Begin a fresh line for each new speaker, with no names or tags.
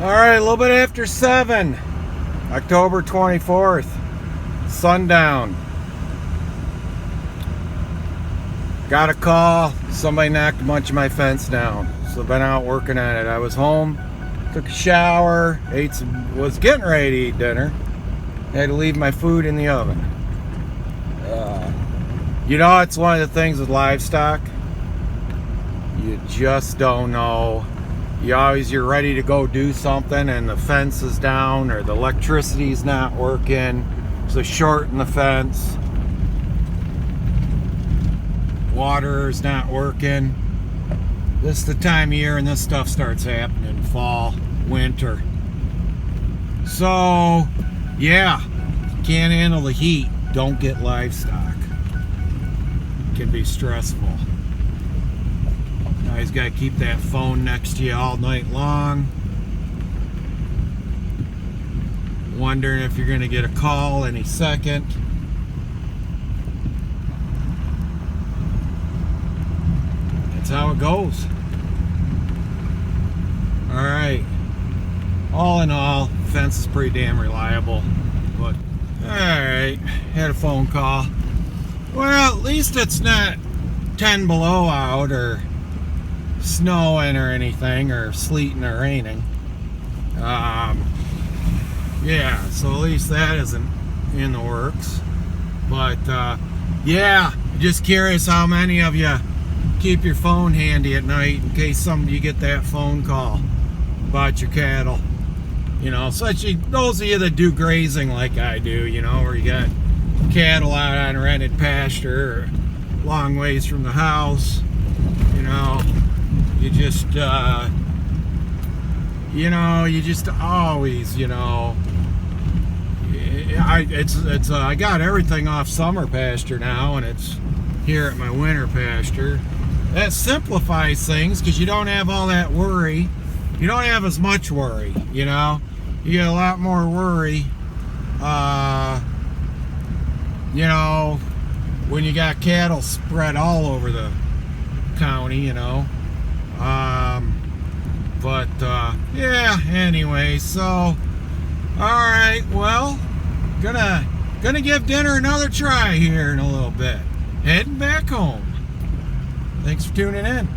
All right, a little bit after 7, October 24th, sundown. Got a call, somebody knocked a bunch of my fence down. So I've been out working on it. I was home, took a shower, was getting ready to eat dinner. Had to leave my food in the oven. It's one of the things with livestock. You just don't know. You're ready to go do something and the fence is down or the electricity's not working. So shorten the fence. Water's not working. This is the time of year and this stuff starts happening. Fall, winter. So, yeah, can't handle the heat. Don't get livestock. It can be stressful. Now he's got to keep that phone next to you all night long. Wondering if you're going to get a call any second. That's how it goes. Alright. All in all, fence is pretty damn reliable. But, alright. Had a phone call. Well, at least it's not 10 below out or snowing or anything, or sleeting or raining. Yeah, so at least that isn't in the works. But yeah, just curious how many of you keep your phone handy at night in case you get that phone call about your cattle. Those of you that do grazing like I do, where you got cattle out on rented pasture or long ways from the house. You just always, I got everything off summer pasture now, and it's here at my winter pasture. That simplifies things because you don't have all that worry. You don't have as much worry, You get a lot more worry, when you got cattle spread all over the county, yeah, anyway, so alright, well, gonna give dinner another try here in a little bit. Heading back home. Thanks for tuning in.